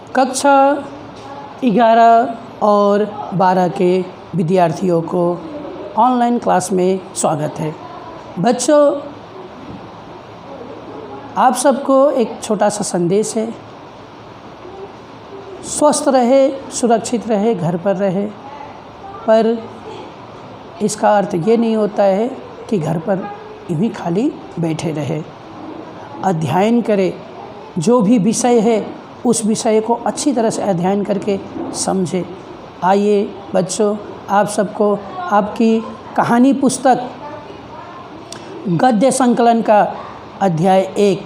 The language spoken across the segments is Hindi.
कक्षा 11 और 12 के विद्यार्थियों को ऑनलाइन क्लास में स्वागत है। बच्चों, आप सबको एक छोटा सा संदेश है। स्वस्थ रहे, सुरक्षित रहे, घर पर रहे, पर इसका अर्थ ये नहीं होता है कि घर पर यूँ खाली बैठे रहे। अध्ययन करें, जो भी विषय है उस विषय को अच्छी तरह से अध्ययन करके समझे। आइए बच्चों, आप सबको आपकी कहानी पुस्तक गद्य संकलन का अध्याय 1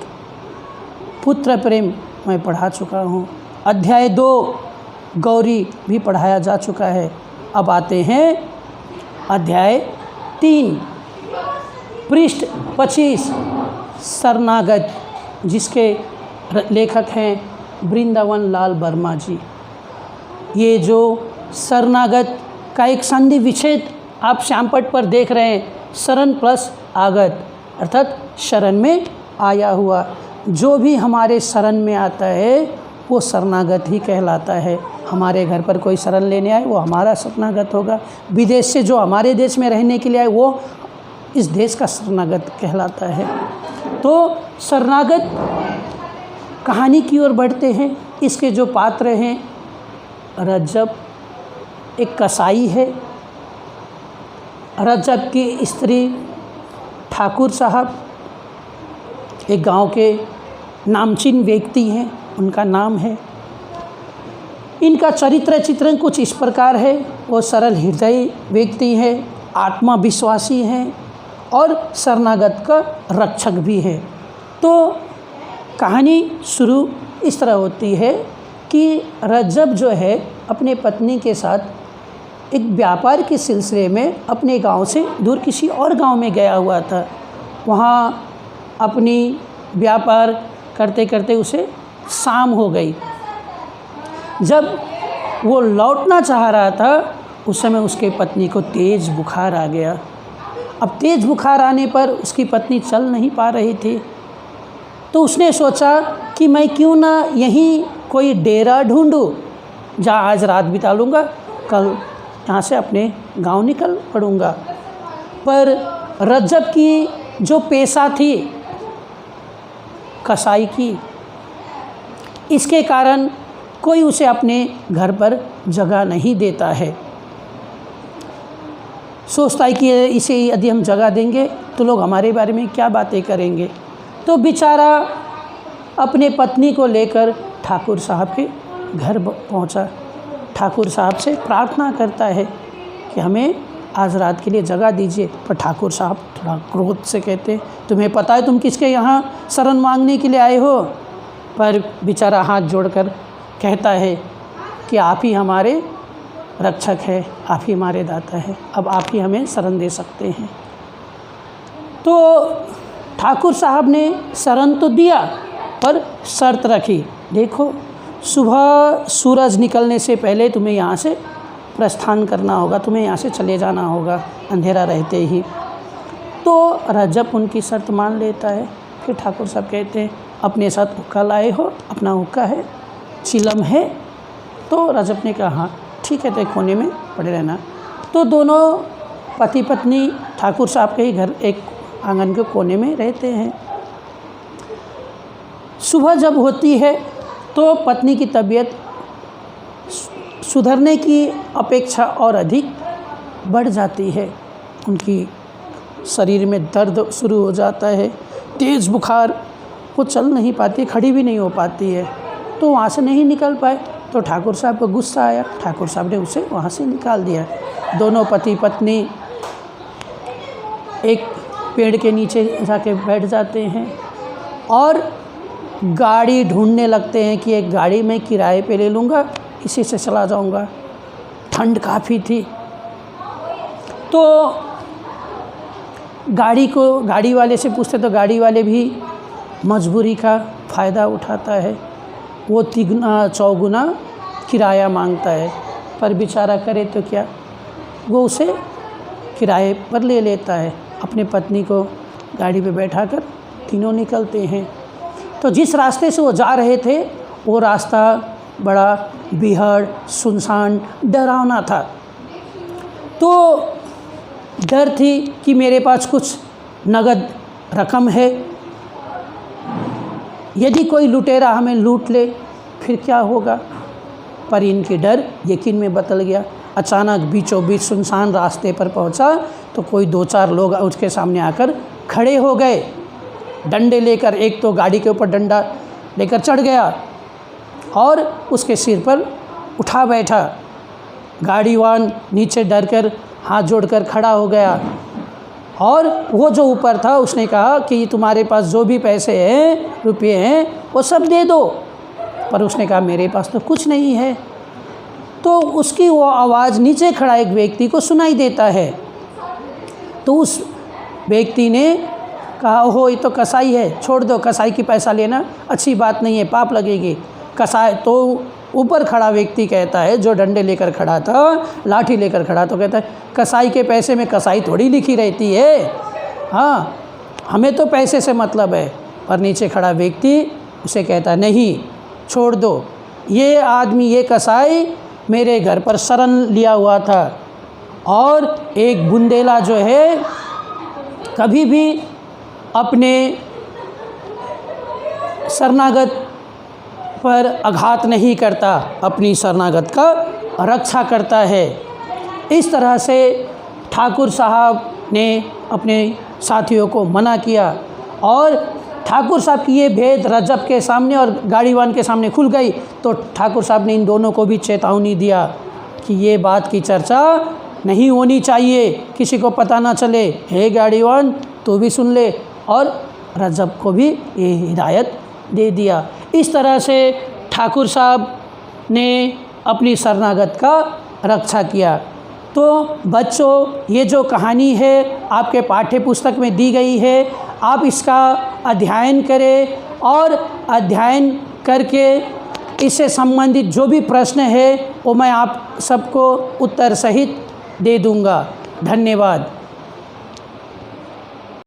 पुत्र प्रेम मैं पढ़ा चुका हूँ। अध्याय 2 गौरी भी पढ़ाया जा चुका है। अब आते हैं अध्याय 3 पृष्ठ 25 शरणागत, जिसके लेखक हैं वृंदावन लाल वर्मा जी। ये जो शरणागत का एक संधि विच्छेद आप श्यामपट्ट पर देख रहे हैं, शरण प्लस आगत, अर्थात शरण में आया हुआ। जो भी हमारे शरण में आता है वो शरणागत ही कहलाता है। हमारे घर पर कोई शरण लेने आए वो हमारा शरणागत होगा। विदेश से जो हमारे देश में रहने के लिए आए वो इस देश का शरणागत कहलाता है। तो शरणागत कहानी की ओर बढ़ते हैं। इसके जो पात्र हैं, रज्जब एक कसाई है, रज्जब की स्त्री ठाकुर साहब एक गांव के नामचीन व्यक्ति हैं, उनका नाम है। इनका चरित्र चित्रण कुछ इस प्रकार है। वो सरल हृदय व्यक्ति है, आत्मविश्वासी हैं और शरणागत का रक्षक भी है। तो कहानी शुरू इस तरह होती है कि रज्जब जो है अपने पत्नी के साथ एक व्यापार के सिलसिले में अपने गांव से दूर किसी और गांव में गया हुआ था। वहाँ अपनी व्यापार करते करते उसे शाम हो गई। जब वो लौटना चाह रहा था उस समय उसके पत्नी को तेज़ बुखार आ गया। अब तेज़ बुखार आने पर उसकी पत्नी चल नहीं पा रही थी, तो उसने सोचा कि मैं क्यों ना यहीं कोई डेरा ढूंढूं जहाँ आज रात बिता लूँगा, कल यहाँ से अपने गांव निकल पड़ूँगा। पर रज्जब की जो पेशा थी कसाई की, इसके कारण कोई उसे अपने घर पर जगह नहीं देता है। सोचता है कि इसे यदि हम जगह देंगे तो लोग हमारे बारे में क्या बातें करेंगे। तो बेचारा अपने पत्नी को लेकर ठाकुर साहब के घर पहुंचा। ठाकुर साहब से प्रार्थना करता है कि हमें आज रात के लिए जगह दीजिए। पर ठाकुर साहब थोड़ा क्रोध से कहते, तुम्हें पता है तुम किसके यहाँ शरण मांगने के लिए आए हो? पर बेचारा हाथ जोड़कर कहता है कि आप ही हमारे रक्षक है, आप ही हमारे दाता है, अब आप ही हमें शरण दे सकते हैं। तो ठाकुर साहब ने शरण तो दिया, पर शर्त रखी, देखो सुबह सूरज निकलने से पहले तुम्हें यहाँ से प्रस्थान करना होगा, तुम्हें यहाँ से चले जाना होगा अंधेरा रहते ही। तो रज्जब उनकी शर्त मान लेता है। फिर ठाकुर साहब कहते हैं, अपने साथ हुक्का लाए हो? अपना हुक्का है, चिलम है? तो रज्जब ने कहा हाँ ठीक है, तो कोने में पड़े रहना। तो दोनों पति पत्नी ठाकुर साहब के ही घर एक आंगन के कोने में रहते हैं। सुबह जब होती है तो पत्नी की तबीयत सुधरने की अपेक्षा और अधिक बढ़ जाती है। उनकी शरीर में दर्द शुरू हो जाता है, तेज़ बुखार, वो चल नहीं पाती, खड़ी भी नहीं हो पाती है। तो वहाँ से नहीं निकल पाए तो ठाकुर साहब को गुस्सा आया। ठाकुर साहब ने उसे वहाँ से निकाल दिया। दोनों पति पत्नी एक पेड़ के नीचे जाके बैठ जाते हैं और गाड़ी ढूंढने लगते हैं कि एक गाड़ी मैं किराए पे ले लूँगा, इसी से चला जाऊँगा। ठंड काफ़ी थी तो गाड़ी वाले से पूछते तो गाड़ी वाले भी मजबूरी का फ़ायदा उठाता है। वो तिगुना चौगुना किराया मांगता है, पर बेचारा करे तो क्या, वो उसे किराए पर ले लेता है। अपने पत्नी को गाड़ी पे बैठाकर तीनों निकलते हैं। तो जिस रास्ते से वो जा रहे थे वो रास्ता बड़ा बीहड़, सुनसान, डरावना था। तो डर थी कि मेरे पास कुछ नगद रकम है, यदि कोई लुटेरा हमें लूट ले फिर क्या होगा। पर इनकी डर यकीन में बदल गया। अचानक बीचों बीच सुनसान रास्ते पर पहुंचा तो कोई 2-4 लोग उसके सामने आकर खड़े हो गए, डंडे लेकर। एक तो गाड़ी के ऊपर डंडा लेकर चढ़ गया और उसके सिर पर उठा बैठा। गाड़ीवान नीचे डरकर हाथ जोड़कर खड़ा हो गया और वो जो ऊपर था उसने कहा कि तुम्हारे पास जो भी पैसे हैं, रुपये हैं, वो सब दे दो। पर उसने कहा मेरे पास तो कुछ नहीं है। तो उसकी वो आवाज़ नीचे खड़ा एक व्यक्ति को सुनाई देता है। तो उस व्यक्ति ने कहा ओहो ये तो कसाई है, छोड़ दो, कसाई की पैसा लेना अच्छी बात नहीं है, पाप लगेगी। कसाई तो ऊपर खड़ा व्यक्ति कहता है, जो डंडे लेकर खड़ा था, लाठी लेकर खड़ा, तो कहता है कसाई के पैसे में कसाई थोड़ी लिखी रहती है, हाँ हमें तो पैसे से मतलब है। पर नीचे खड़ा व्यक्ति उसे कहता नहीं, छोड़ दो, ये आदमी, ये कसाई मेरे घर पर शरण लिया हुआ था और एक बुंदेला जो है कभी भी अपने शरणागत पर आघात नहीं करता, अपनी शरणागत का रक्षा करता है। इस तरह से ठाकुर साहब ने अपने साथियों को मना किया और ठाकुर साहब की ये भेद रजब के सामने और गाड़ीवान के सामने खुल गई। तो ठाकुर साहब ने इन दोनों को भी चेतावनी दिया कि ये बात की चर्चा नहीं होनी चाहिए, किसी को पता ना चले। हे गाड़ीवान तू भी सुन ले, और रजब को भी ये हिदायत दे दिया। इस तरह से ठाकुर साहब ने अपनी शरणागत का रक्षा किया। तो बच्चों, ये जो कहानी है आपके पाठ्य पुस्तक में दी गई है, आप इसका अध्ययन करें और अध्ययन करके इससे संबंधित जो भी प्रश्न है वो मैं आप सबको उत्तर सहित दे दूँगा। धन्यवाद।